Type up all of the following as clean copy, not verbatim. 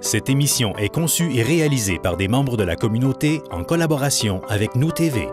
Cette émission est conçue et réalisée par des membres de la communauté en collaboration avec Nous TV.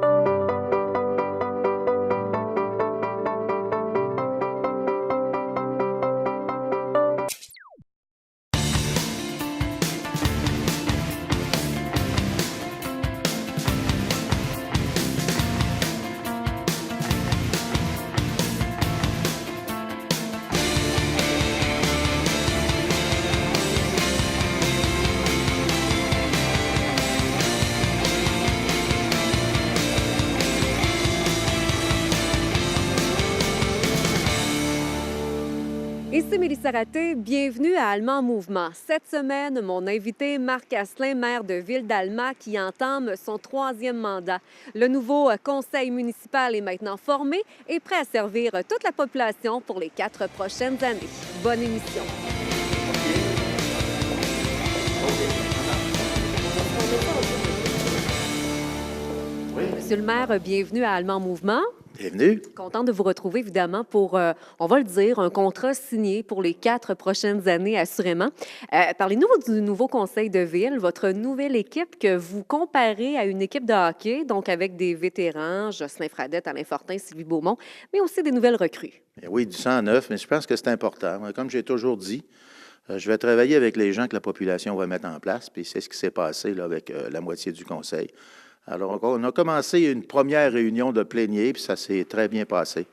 Ici Mélissa Raté, bienvenue à Allemand en mouvement. Cette semaine, mon invité Marc Asselin, maire de Ville d'Allemand, qui entame son 3e mandat. Le nouveau conseil municipal est maintenant formé et prêt à servir toute la population pour les 4 prochaines années. Bonne émission. Monsieur le maire, bienvenue à Allemand en mouvement. Bienvenue. Contente de vous retrouver, évidemment, pour, on va le dire, un contrat signé pour les 4 prochaines années, assurément. Parlez-nous du nouveau conseil de ville, votre nouvelle équipe que vous comparez à une équipe de hockey, donc avec des vétérans, Jocelyn Fradette, Alain Fortin, Sylvie Beaumont, mais aussi des nouvelles recrues. Oui, du sang neuf, mais je pense que c'est important. Comme j'ai toujours dit, je vais travailler avec les gens que la population va mettre en place, puis c'est ce qui s'est passé là, avec la moitié du conseil. Alors, on a commencé une première réunion de plénier, puis ça s'est très bien passé.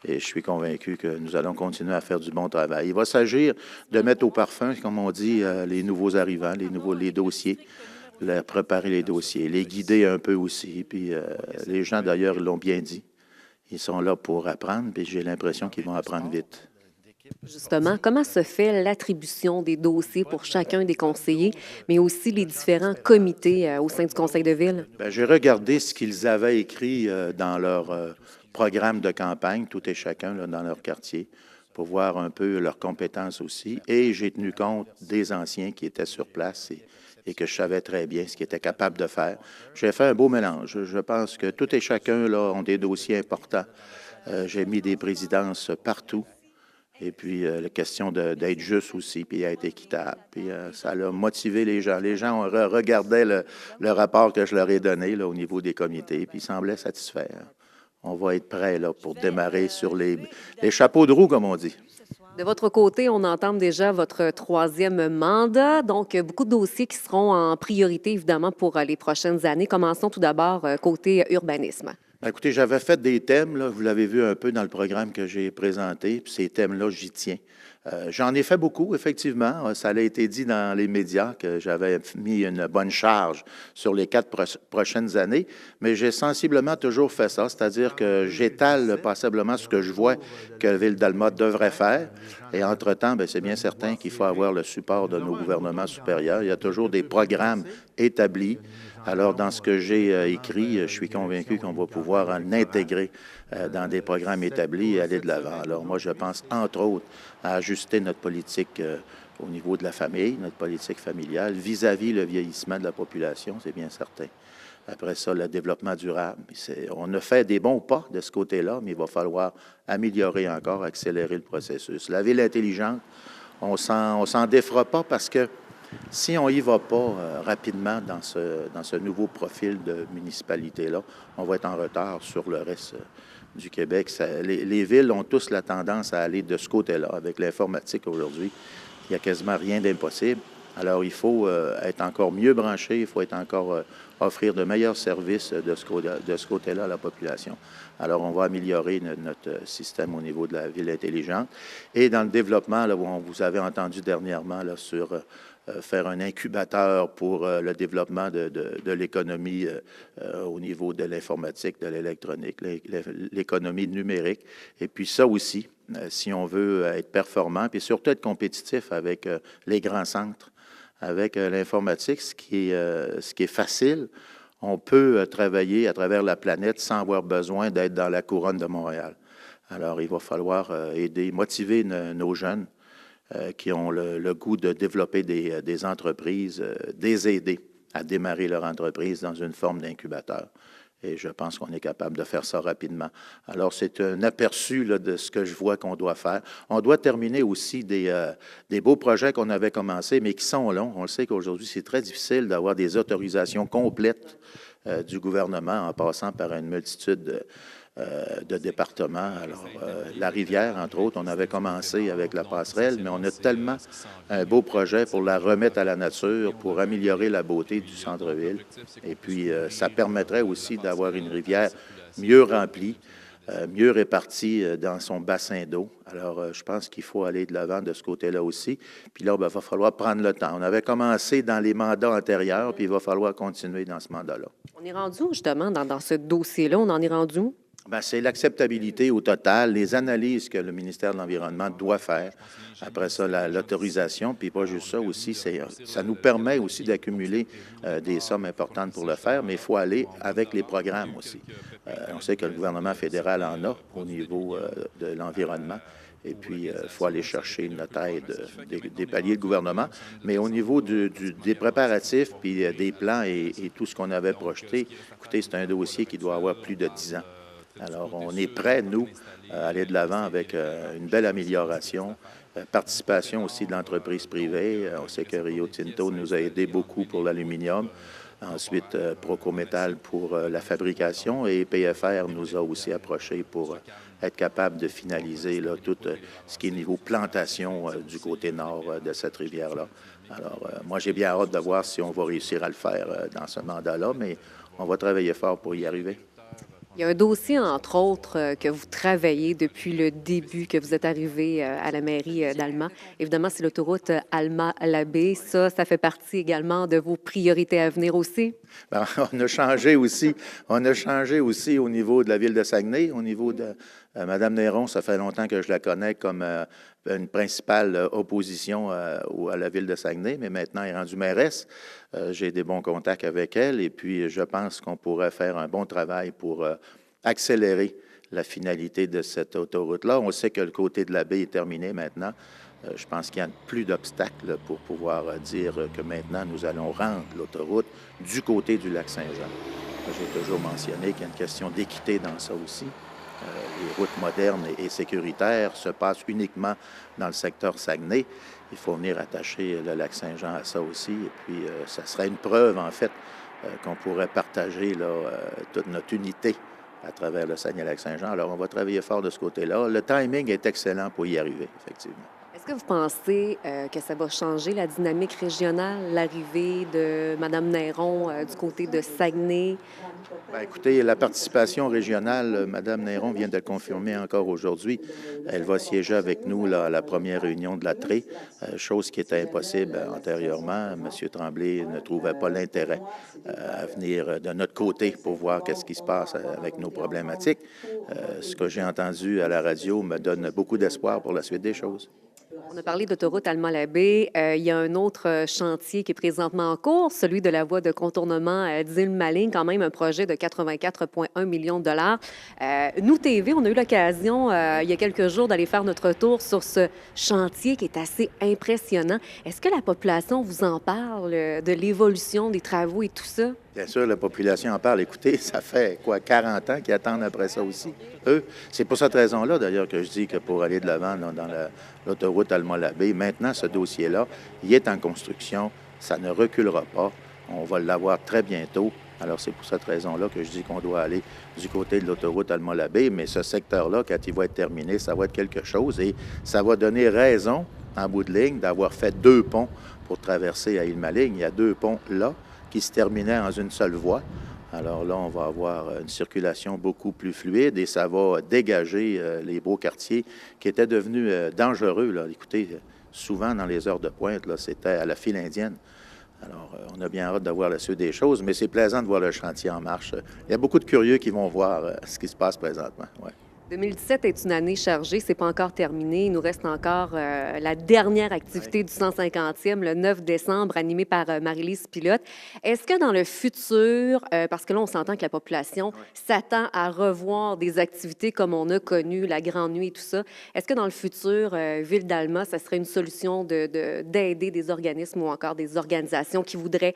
Et je suis convaincu que nous allons continuer à faire du bon travail. Il va s'agir de mettre au parfum, comme on dit, les nouveaux arrivants, les dossiers, préparer les dossiers, les guider un peu aussi. Puis les gens, d'ailleurs, l'ont bien dit. Ils sont là pour apprendre, puis j'ai l'impression qu'ils vont apprendre vite. Justement, comment se fait l'attribution des dossiers pour chacun des conseillers, mais aussi les différents comités au sein du conseil de ville? Bien, j'ai regardé ce qu'ils avaient écrit dans leur programme de campagne, tout et chacun là, dans leur quartier, pour voir un peu leurs compétences aussi. Et j'ai tenu compte des anciens qui étaient sur place et que je savais très bien ce qu'ils étaient capables de faire. J'ai fait un beau mélange. Je pense que tout et chacun là, ont des dossiers importants. J'ai mis des présidences partout. Et puis, la question d'être juste aussi, puis d'être équitable. Puis, ça a motivé les gens. Les gens regardaient le rapport que je leur ai donné là, au niveau des comités, puis ils semblaient satisfaits. On va être prêts là, pour démarrer sur les chapeaux de roue, comme on dit. De votre côté, on entame déjà votre 3e mandat, donc beaucoup de dossiers qui seront en priorité, évidemment, pour les prochaines années. Commençons tout d'abord côté urbanisme. Écoutez, j'avais fait des thèmes, là, vous l'avez vu un peu dans le programme que j'ai présenté, puis ces thèmes-là, j'y tiens. J'en ai fait beaucoup, effectivement. Ça a été dit dans les médias que j'avais mis une bonne charge sur les 4 prochaines années, mais j'ai sensiblement toujours fait ça, c'est-à-dire que j'étale passablement ce que je vois que la Ville d'Allemand devrait faire. Et entre-temps, bien, c'est bien certain qu'il faut avoir le support de nos gouvernements supérieurs. Il y a toujours des programmes établis. Alors, dans ce que j'ai écrit, je suis convaincu qu'on va pouvoir en intégrer dans des programmes établis et aller de l'avant. Alors, moi, je pense, entre autres, à ajuster notre politique au niveau de la famille, notre politique familiale, vis-à-vis le vieillissement de la population, c'est bien certain. Après ça, le développement durable. On a fait des bons pas de ce côté-là, mais il va falloir améliorer encore, accélérer le processus. La ville intelligente, on s'en défera pas parce que si on n'y va pas rapidement dans ce nouveau profil de municipalité-là, on va être en retard sur le reste du Québec. Les villes ont tous la tendance à aller de ce côté-là. Avec l'informatique aujourd'hui, il n'y a quasiment rien d'impossible. Alors, il faut être encore mieux branché, il faut être encore offrir de meilleurs services de ce côté-là à la population. Alors, on va améliorer notre système au niveau de la ville intelligente. Et dans le développement, là, où vous avez entendu dernièrement là, sur faire un incubateur pour le développement de l'économie au niveau de l'informatique, de l'électronique, l'économie numérique. Et puis ça aussi, si on veut être performant, puis surtout être compétitif avec les grands centres, avec l'informatique, ce qui est facile, on peut travailler à travers la planète sans avoir besoin d'être dans la couronne de Montréal. Alors, il va falloir aider, motiver nos jeunes qui ont le goût de développer des entreprises, les aider à démarrer leur entreprise dans une forme d'incubateur. Et je pense qu'on est capable de faire ça rapidement. Alors, c'est un aperçu là, de ce que je vois qu'on doit faire. On doit terminer aussi des beaux projets qu'on avait commencés, mais qui sont longs. On le sait qu'aujourd'hui, c'est très difficile d'avoir des autorisations complètes du gouvernement en passant par une multitude de départements. Alors, la rivière, entre autres, on avait commencé avec la passerelle, mais on a tellement un beau projet pour la remettre à la nature, pour améliorer la beauté du centre-ville. Et puis, ça permettrait aussi d'avoir une rivière mieux remplie, mieux répartie dans son bassin d'eau. Alors, je pense qu'il faut aller de l'avant de ce côté-là aussi. Puis là, il va falloir prendre le temps. On avait commencé dans les mandats antérieurs, puis il va falloir continuer dans ce mandat-là. On est rendu où, justement, dans ce dossier-là? On en est rendu où? Bien, c'est l'acceptabilité au total, les analyses que le ministère de l'Environnement doit faire. Après ça, l'autorisation, puis pas juste ça aussi, ça nous permet aussi d'accumuler des sommes importantes pour le faire, mais il faut aller avec les programmes aussi. On sait que le gouvernement fédéral en a au niveau de l'environnement. Et puis, il faut aller chercher notre aide des paliers de gouvernement. Mais au niveau des préparatifs, puis des plans et tout ce qu'on avait projeté, écoutez, c'est un dossier qui doit avoir plus de 10 ans. Alors, on est prêts, nous, à aller de l'avant avec une belle amélioration. Participation aussi de l'entreprise privée. On sait que Rio Tinto nous a aidé beaucoup pour l'aluminium. Ensuite, Procométal pour la fabrication. Et PFR nous a aussi approchés pour être capable de finaliser là, tout ce qui est niveau plantation du côté nord de cette rivière-là. Alors, moi, j'ai bien hâte de voir si on va réussir à le faire dans ce mandat-là, mais on va travailler fort pour y arriver. Il y a un dossier, entre autres, que vous travaillez depuis le début que vous êtes arrivé à la mairie d'Alma. Évidemment, c'est l'autoroute Alma-Labé. Ça fait partie également de vos priorités à venir aussi? Bien, on a changé aussi. On a changé aussi au niveau de la ville de Saguenay, au niveau de Mme Néron. Ça fait longtemps que je la connais comme une principale opposition à la ville de Saguenay, mais maintenant elle est rendue mairesse. J'ai des bons contacts avec elle et puis je pense qu'on pourrait faire un bon travail pour accélérer la finalité de cette autoroute-là. On sait que le côté de la baie est terminé maintenant. Je pense qu'il n'y a plus d'obstacles pour pouvoir dire que maintenant nous allons rendre l'autoroute du côté du lac Saint-Jean. J'ai toujours mentionné qu'il y a une question d'équité dans ça aussi. Les routes modernes et sécuritaires se passent uniquement dans le secteur Saguenay. Il faut venir attacher le lac Saint-Jean à ça aussi. Et puis, ça serait une preuve, en fait, qu'on pourrait partager là, toute notre unité à travers le Saguenay-Lac-Saint-Jean. Alors, on va travailler fort de ce côté-là. Le timing est excellent pour y arriver, effectivement. Est-ce que vous pensez que ça va changer la dynamique régionale, l'arrivée de Mme Néron du côté de Saguenay? Bien, écoutez, la participation régionale, Mme Néron vient de le confirmer encore aujourd'hui. Elle va siéger avec nous là, à la première réunion de la TRÉ, chose qui était impossible antérieurement. M. Tremblay ne trouvait pas l'intérêt à venir de notre côté pour voir qu'est-ce qui se passe avec nos problématiques. Ce que j'ai entendu à la radio me donne beaucoup d'espoir pour la suite des choses. On a parlé d'autoroute Alma-Labé. Il y a un autre chantier qui est présentement en cours, celui de la voie de contournement d'Île-Maligne, quand même un projet de 84,1 millions de dollars. Nous, TV, on a eu l'occasion, il y a quelques jours, d'aller faire notre tour sur ce chantier qui est assez impressionnant. Est-ce que la population vous en parle de l'évolution des travaux et tout ça? Bien sûr, la population en parle. Écoutez, ça fait 40 ans qu'ils attendent après ça aussi. Eux, c'est pour cette raison-là, d'ailleurs, que je dis que pour aller de l'avant dans l'autoroute Alma-Labé, maintenant, ce dossier-là, il est en construction. Ça ne reculera pas. On va l'avoir très bientôt. Alors, c'est pour cette raison-là que je dis qu'on doit aller du côté de l'autoroute Alma-Labé. Mais ce secteur-là, quand il va être terminé, ça va être quelque chose. Et ça va donner raison, en bout de ligne, d'avoir fait 2 ponts pour traverser à Île-Maligne. Il y a 2 ponts là qui se terminaient en une seule voie. Alors là, on va avoir une circulation beaucoup plus fluide et ça va dégager les beaux quartiers qui étaient devenus dangereux. Là. Écoutez, souvent dans les heures de pointe, là, c'était à la file indienne. Alors, on a bien hâte de voir la suite des choses, mais c'est plaisant de voir le chantier en marche. Il y a beaucoup de curieux qui vont voir ce qui se passe présentement. Ouais. 2017 est une année chargée, c'est pas encore terminé. Il nous reste encore la dernière activité du 150e, le 9 décembre, animée par Marie-Lise Pilote. Est-ce que dans le futur, parce que là, on s'entend que la population s'attend à revoir des activités comme on a connu, la Grande Nuit et tout ça, est-ce que dans le futur, Ville d'Alma, ça serait une solution d'aider des organismes ou encore des organisations qui voudraient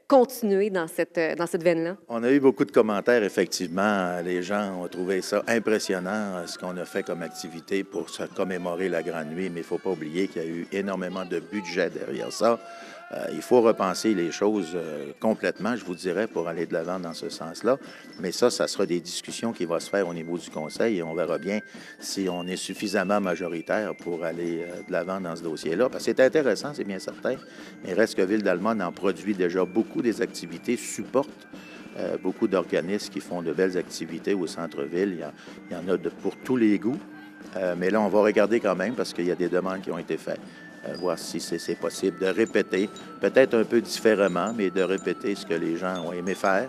continuer dans cette veine-là? On a eu beaucoup de commentaires, effectivement. Les gens ont trouvé ça impressionnant, ce qu'on a fait comme activité pour se commémorer la Grande Nuit, mais il ne faut pas oublier qu'il y a eu énormément de budget derrière ça. Il faut repenser les choses complètement, je vous dirais, pour aller de l'avant dans ce sens-là. Mais ça sera des discussions qui vont se faire au niveau du Conseil et on verra bien si on est suffisamment majoritaire pour aller de l'avant dans ce dossier-là. Parce que c'est intéressant, c'est bien certain, mais il reste que Ville d'Alma en produit déjà beaucoup des activités, supporte beaucoup d'organismes qui font de belles activités au centre-ville. Il y en a pour tous les goûts. Mais là, on va regarder quand même parce qu'il y a des demandes qui ont été faites. Voir si c'est possible de répéter, peut-être un peu différemment, mais de répéter ce que les gens ont aimé faire.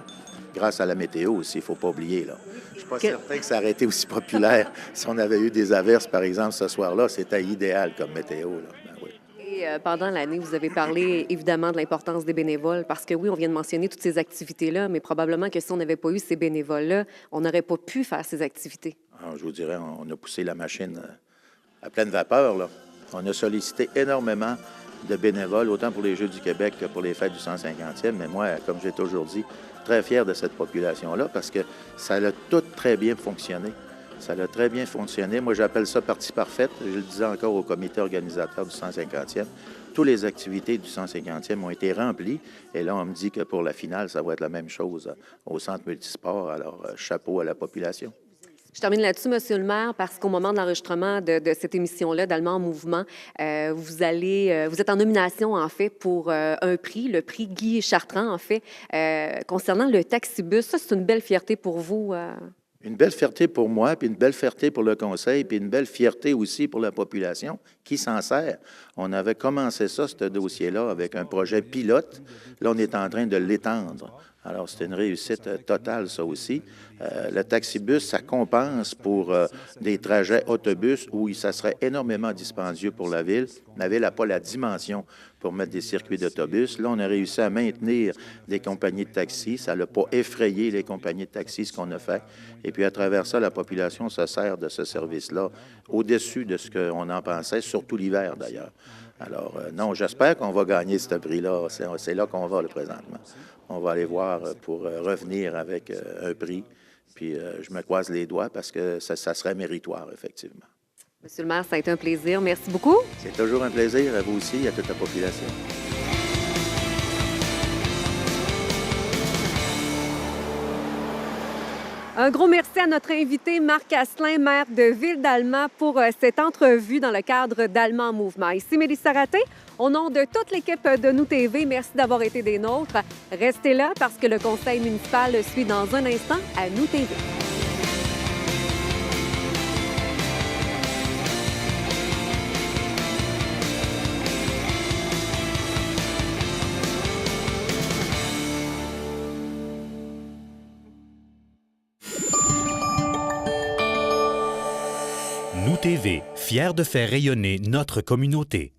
Grâce à la météo aussi, il ne faut pas oublier. Là. Je ne suis pas certain que ça aurait été aussi populaire si on avait eu des averses, par exemple, ce soir-là. C'était idéal comme météo. Là. Ben oui. Et pendant l'année, vous avez parlé évidemment de l'importance des bénévoles parce que oui, on vient de mentionner toutes ces activités-là, mais probablement que si on n'avait pas eu ces bénévoles-là, on n'aurait pas pu faire ces activités. Alors, je vous dirais, on a poussé la machine à pleine vapeur. Là. On a sollicité énormément de bénévoles, autant pour les Jeux du Québec que pour les fêtes du 150e. Mais moi, comme j'ai toujours dit, très fier de cette population-là parce que ça a tout très bien fonctionné. Ça a très bien fonctionné. Moi, j'appelle ça partie parfaite. Je le disais encore au comité organisateur du 150e. Toutes les activités du 150e ont été remplies. Et là, on me dit que pour la finale, ça va être la même chose au centre multisport. Alors, chapeau à la population. Je termine là-dessus, Monsieur le maire, parce qu'au moment de l'enregistrement de cette émission-là, d'Allemand en mouvement, vous êtes en nomination, en fait, pour un prix, le prix Guy Chartrand, en fait, concernant le taxibus. Ça, c'est une belle fierté pour vous. Une belle fierté pour moi, puis une belle fierté pour le conseil, puis une belle fierté aussi pour la population qui s'en sert. On avait commencé ça, ce dossier-là, avec un projet pilote. Là, on est en train de l'étendre. Alors, c'est une réussite totale, ça aussi. Le taxibus, ça compense pour des trajets autobus où ça serait énormément dispendieux pour la ville. La ville n'a pas la dimension pour mettre des circuits d'autobus. Là, on a réussi à maintenir des compagnies de taxi. Ça n'a pas effrayé les compagnies de taxi, ce qu'on a fait. Et puis, à travers ça, la population se sert de ce service-là au-dessus de ce qu'on en pensait, surtout l'hiver, d'ailleurs. Alors, non, j'espère qu'on va gagner ce prix-là. C'est là qu'on va, le présentement. On va aller voir pour revenir avec un prix. Puis, je me croise les doigts parce que ça serait méritoire, effectivement. Monsieur le maire, ça a été un plaisir. Merci beaucoup. C'est toujours un plaisir, à vous aussi et à toute la population. Un gros merci à notre invité Marc Asselin, maire de Ville d'Alma, pour cette entrevue dans le cadre d'Allemand en mouvement. Ici Mélissa Raté, au nom de toute l'équipe de Nous TV, merci d'avoir été des nôtres. Restez là parce que le conseil municipal suit dans un instant à Nous TV. Nous TV, fiers de faire rayonner notre communauté.